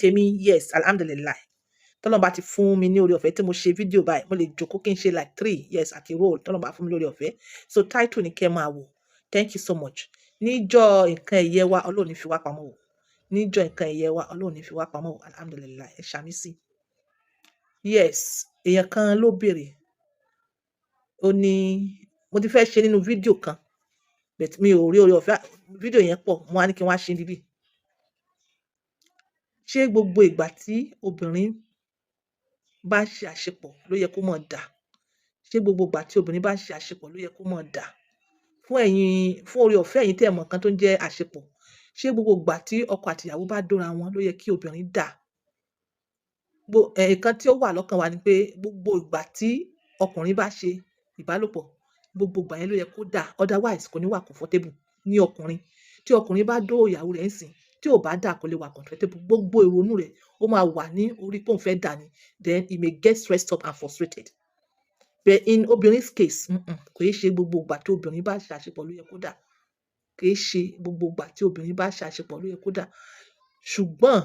tèmi yes alhamdulillah tọ́lọ́run bá ti fún mi ní oore ọ̀fẹ́ tí mo ṣe fídíò báyìí mo lè jókòó kí n ṣe like 3 yes àti roll tọ́lọ́run bá fún mi lórí ọ̀fẹ́ so title ni kẹ́ máa wò thank you so much níjọ́ nǹkan ẹ̀yẹ wa Ọlọ́run ní fi wá pamọ́ o níjọ́ nǹkan ẹ̀yẹ wa Ọlọ́run ní fi wá pamọ́ o alhamdulillah ẹ ṣàmì sí yes èèyàn kan ló béèrè ó ní mo ti fẹ́ ṣe nínú fídíò kan but mi ò rí oore ọ̀fẹ́ fídíò yẹn pọ̀ mo wá ní kí n wá ṣe níbí ṣé gbogbo ìgbà tí obìnrin bá ṣe àṣepọ̀ ló yẹ kó máa dà ṣé gbogbo ìgbà tí obìnrin bá ṣe àṣepọ̀ ló yẹ kó máa dà fún oore ọ̀fẹ́ ẹ̀yin tẹ́ ẹ mọ̀ kan tó ń jẹ́ àṣepọ̀ ṣé gbogbo ìgbà tí ọkọ àti ìyàwó bá dóra wọn ló yẹ kí obìnrin dà nǹkan tí ó wà lọ́kàn wa ni pé gbogbo ìgbà tí ọkùnrin bá ṣe ìbálòpọ̀ gbogbo ìgbà yẹn ló yẹ kó dà otherwise kò ní wà comfortable ní ọkùnrin tí ọkùnrin bá dó ìyàwó rẹ̀ ń sìn tí ò bá dà kò lè wà comfortable gbogbo ìrònú rẹ̀ ó máa wà ní orí pé òun fẹ́ dà ní then he may get stressed up and frustrated but in obìnrin's case kò í ṣe gbogbo ìgbà tí obìnrin bá ṣe àṣepọ̀ ló yẹ kó dà kì í ṣe gbogbo ìgbà tí obìnrin bá ṣe àṣepọ̀ ló yẹ kó dà ṣùgbọ́n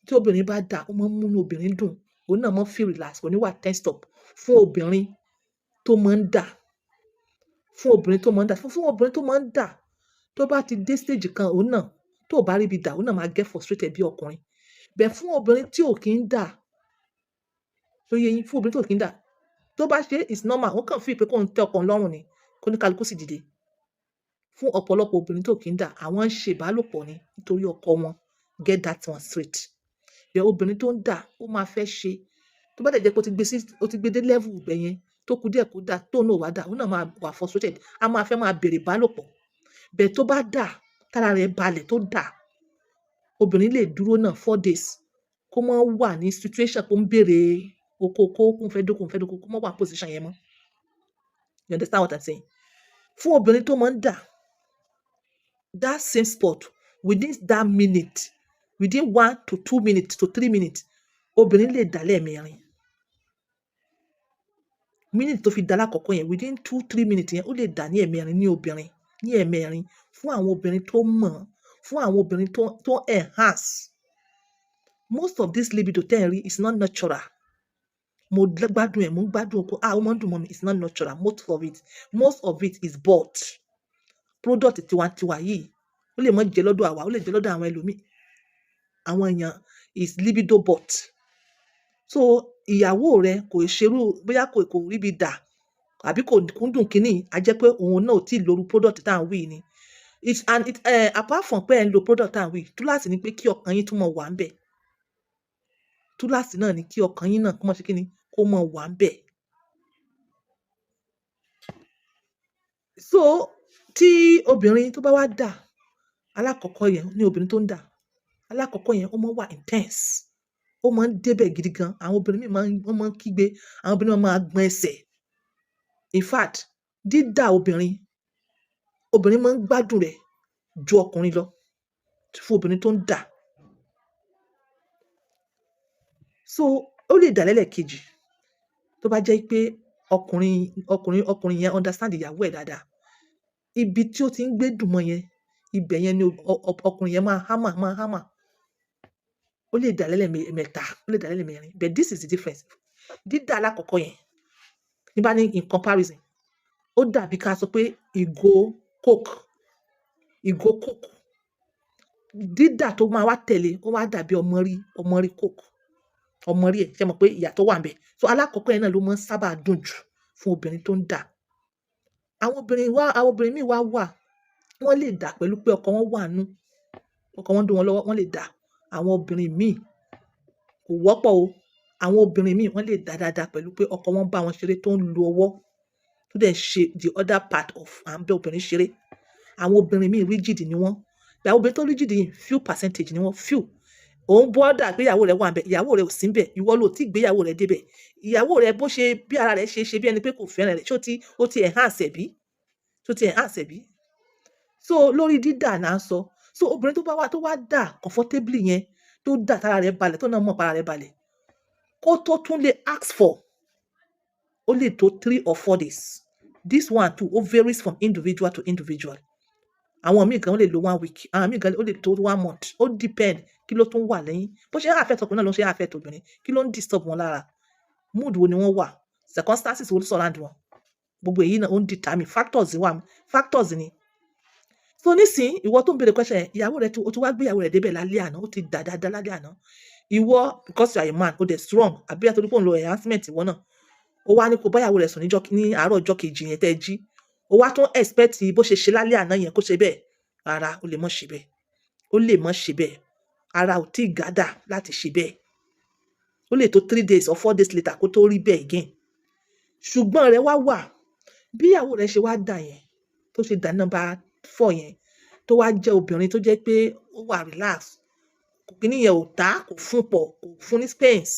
tí obìnrin bá dà ó máa ń múnú obìnrin dùn òun náà máa ń feel relax kò ní wà tensed up fún obìnrin tó máa ń dà fún obìnrin tó máa ń dà fún obìnrin tó máa ń dà tó bá ti dé stage kan òun náà tó bá rí ibi dà òun náà máa get frustrated bí ọkùnrin bẹ́ẹ̀ fún obìnrin tí ò kí ń dà tó yẹ yín fún obìnrin tí ò kí ń dà tó bá ṣe is normal ó kàn fi pé kó ń tẹ́ ọkàn lọ́rùn ni kó ní kálukú sì dìde fún ọ̀pọ̀lọpọ̀ obìnrin tó kí ń dà àwọn ń ṣe ìbálòpọ̀ ni nítorí ọkọ wọn get that one straight bẹ́ẹ̀ obìnrin tó ń dà ó máa fẹ́ ṣe tó bá dẹ̀ jẹ́ pé ó ti gbé dé level ibẹ̀ yẹn tó kù díẹ̀ kó dà tó náà wá dà òun náà máa wà frustrated a máa fẹ́ máa bèrè ìbálòpọ̀ bẹ́ẹ̀ tó bá dà tára rẹ̀ balẹ̀ tó dà obìnrin lè dúró náà 4 days kó mọ́ wà ní situation kó ń bèrè okoko kó ń fẹ́ dóko kó mọ́ wà position yẹn mọ́ you understand what I'm saying fún obìnrin tó máa ń dà that same spot within that minute within 1 to 2 minutes to 3 minutes obìnrin lè dà lẹ́ẹ̀mẹrin minute tó fi dà lákọ̀ọ́kọ́ yẹn within 2-3 minutes yẹn ó lè dà ní ẹ̀mẹrin ní obìnrin ní ẹ̀mẹrin fún àwọn obìnrin tó mọ̀ fún àwọn obìnrin tó enhance most of this libido tẹ́ ẹ̀ rí is not natural mo gbádùn oko ó máa ń dùn mọ́ mi it's not natural most of it is bought product tiwantiwa yìí ó lè má jẹ́ lọ́dọ̀ àwa ó lè jẹ́ lọ́dọ̀ àwọn ẹlòmíì àwọn èèyàn is libido bought so ìyàwó rẹ kò ṣerú bóyá kò ríbi dà àbí kò kúndùn kínní a jẹ́ pé òun náà ò tí ì lóru product tá à ń wí ni apart from pé ẹ̀ ń lo product tá à ń wí túláàsì ni pé kí ọkàn yín tún mọ̀ wà ń bẹ̀ túláàsì náà ni kí ọkàn yín náà kó mọ̀ ṣe kínní kó mọ̀ wà ń bẹ̀. so tí obìnrin tó bá wá dà alákọ̀ọ́kọ́ yẹn ní obìnrin tó ń dà alákọ̀ọ́kọ́ yẹn ó máa wà intense ó máa ń débẹ̀ gidi gan àwọn obìnrin míì wọ́n máa ń kígbe àwọn obìnrin máa gbọ̀n ẹsẹ̀ in fact dídà obìnrin máa ń gbádùn rẹ̀ ju ọkùnrin lọ fún obìnrin tó ń dà so ó lè dà lẹ́lẹ̀kejì tó bá jẹ́ pé ọkùnrin yẹn understand ìyàwó ẹ̀ dáadáa ibi tí ó ti ń gbé dùn mọ́ yẹn ibẹ̀ yẹn ni ọkùnrin yẹn máa hámà ó lè dà lẹ́lẹ̀mẹ́ta ó lè dà lẹ́lẹ̀mẹ́rin but this is the difference dídà alákọ̀ọ́kọ́ yẹn ní bá ní in comparison ó dàbí ká sọ pé ìgò coke dídà tó máa wá tẹ̀lé ó wá dàbí ọmọ rí coke ọmọ rí ẹ̀ ṣe mọ̀ pé ìyàtọ̀ wà ń bẹ̀ so alákọ̀ọ́kọ́ yẹn náà ló máa ń sábà dùn jù fún obìnrin tó ń dà àwọn obìnrin míì wá wà wọ́n lè dà pẹ̀lú pé ọkọ wọn wà nú ọkọ wọn dùn wọn lọ́wọ́ wọ́n lè dà àwọn obìnrin míì kò wọ́pọ̀ o àwọn obìnrin míì wọ́n lè dà dáadáa pẹ̀lú pé ọkọ wọn bá wọn ṣeré tó ń lo ọwọ́ tó dẹ̀ ṣe the other part of à ń bẹ obìnrin ṣeré àwọn obìnrin míì rigid ni wọ́n àwọn obìnrin tó rigid yìí few percentage ni wọ́n few òun bọ́dà pé ìyàwó rẹ̀ wà ń bẹ̀ ìyàwó rẹ̀ ò sí ń bẹ̀ ìwọ ló ti gbé ìyàwó rẹ̀ débẹ̀ ìyàwó rẹ̀ bó ṣe bí ara rẹ̀ ṣe bí ẹni pé kò fẹ́ràn rẹ̀ ó ti enhance ẹ̀ bí so lórí dídà náà sọ so obìnrin tó wá dà comfortably yẹn tó dà tára rẹ̀ balẹ̀ tó náà mọ̀ para rẹ̀ balẹ̀ kó tó tún lè ask for ó lè tó 3 or 4 days this one too ó varies from individual to individual àwọn míì gan ó lè lo 1 week, àwọn míì gan ó lè tó 1 month, ó depend kí ló tún wà lẹ́yìn. Bó ṣe affect ọkùnrin náà ló ṣe affect obìnrin. Kí ló ń disturb wọn lára? Mood wo ni wọ́n wà? Circumstances wo ló surround wọn? Gbogbo èyí náà ó ń determine factors ni. So nísìnyí, ìwọ tó ń béèrè question yẹn, ìyàwó rẹ o ti wá gbé ìyàwó rẹ débẹ̀ lálẹ́ àná, ó ti dà dáadáa lálẹ́ àná. Ìwọ, because you are a man, o dẹ̀ strong, àbí àtòrí pé òun lo enhancement ìwọ náà. Ó wá ní kó bá ìyàwó rẹ sùn ní àárọ̀ ọjọ́ kejì yẹn tẹ́ jí. Ó wá tún expect bó ṣe ṣe lálẹ́ àná yẹn kó ṣe bẹ́ẹ̀. Rárá, ó lè mọ́ ṣe bẹ́ẹ̀. Ó lè mọ́ ṣe bẹ́ẹ̀. Ara ò tí ì gádà láti ṣe bẹ́ẹ̀. Ó lè tó 3 days or 4 days later kó tó rí bẹ́ẹ̀ again. Ṣùgbọ́n rẹ wá wà. Bí ìyàwó rẹ ṣe wá dà yẹn, tó ṣe dà number 4 yẹn, tó wá jẹ́ obìnrin tó jẹ́ pé ó wà relax. Kíní yẹn ò tá, kò fún pọ̀, kò fún ní space.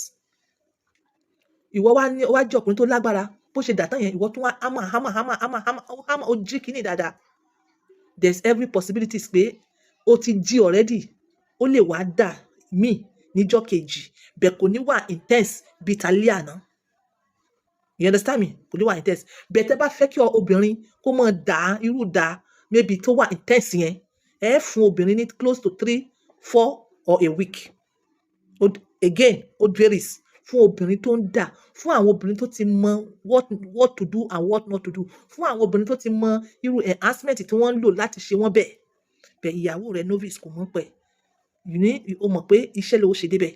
Ìwọ wá jẹ́ ọkùnrin tó lágbára. Bó ṣe dà tán yẹn, ìwọ tún wá hammer, ó jí kíní dáadáa. There's every possibility pé ó ti jí already. Ó lè wá dà míì níjọ́ kejì, bẹ́ẹ̀ kò ní wà intense bí talẹ́ àná. You understand me? Kò ní wà intense. Bẹ́ẹ̀ tẹ́ bá fẹ́ kí obìnrin kó máa dà irú dà maybe tó wà intense yẹn, ẹ fún obìnrin ní close to 3, 4 or a week. Again, ó varies fún obìnrin tó ń dà, fún àwọn obìnrin tó ti mọ what to do and what not to do, fún àwọn obìnrin tó ti mọ irú enhancement tí wọ́n ń lò láti ṣe wọ́n bẹ́ẹ̀. Bẹ́ẹ̀ ìyàwó rẹ̀ novice kò mọ̀ pẹ́. O mọ̀ pé iṣẹ́ ló ṣe débẹ̀.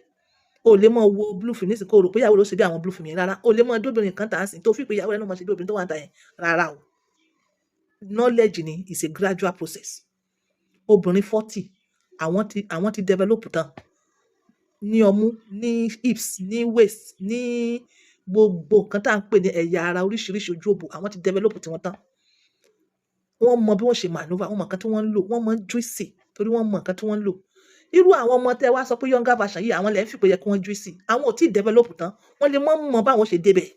O lè mọ̀ wo blue film nísìnyí kó rò pé ìyàwó ló ṣe bí àwọn blue film yẹn rárá. O lè mọ̀ dóbìnrin kan tà sí tó fi pé ìyàwó rẹ̀ náà mọ̀ ṣe bí obìnrin tó wà ń tà yẹn rárá o. Knowledge ni is a gradual process. Obìnrin 40, àwọn ti develop tán. Ní ọmú, ní hips, ní waist, ní gbogbo nǹkan tá à ń pè ní ẹ̀yà ara oríṣiríṣi ojú òbò, àwọn ti develop tiwọn tán. Wọ́n mọ bí wọ́n ṣe maneuver, wọ́n mọ nǹkan tí wọ́n ń lò, wọ́n mọ juicy torí wọ́n mọ nǹkan tí wọ́n ń lò. Irú àwọn ọmọ tẹ́ wá sọ pé younger version yìí, àwọn lẹ́ ń fi pé yẹ kí wọ́n juicy. Àwọn ò tí develop tán. Wọ́n lè mọ báwọn ṣe débẹ̀.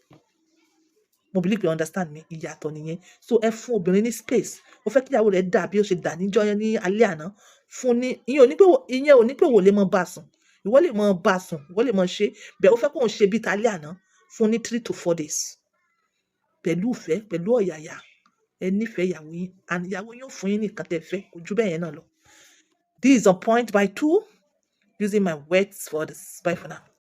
Mo believe you understand me. Ìyàtọ̀ nìyẹn. So ẹ fún obìnrin ní space. Ó fẹ́ kí ìyàwó rẹ̀ dà bí ó ṣe dà níjọ́ yẹn ní alẹ́ àná. Fún ní ìyẹn ò ní pé wò lè mọ bá sùn. Ìwọ lè mọ bá sùn, ìwọ lè mọ ṣe. Bẹ́ẹ̀ ó fẹ́ kó ń ṣe bí talẹ́ àná fún ní 3 to 4 days. Pẹ̀lú ìfẹ́, pẹ̀lú ọ̀yàyà. Ẹ nífẹ̀ẹ́ ìyàwó yín, and ìyàwó yín ó fún yín ní nǹkan tẹ́ fẹ́, kò ju bẹ́ẹ̀ yẹn náà lọ. This is on point by 2 using my words for this. Bye for now.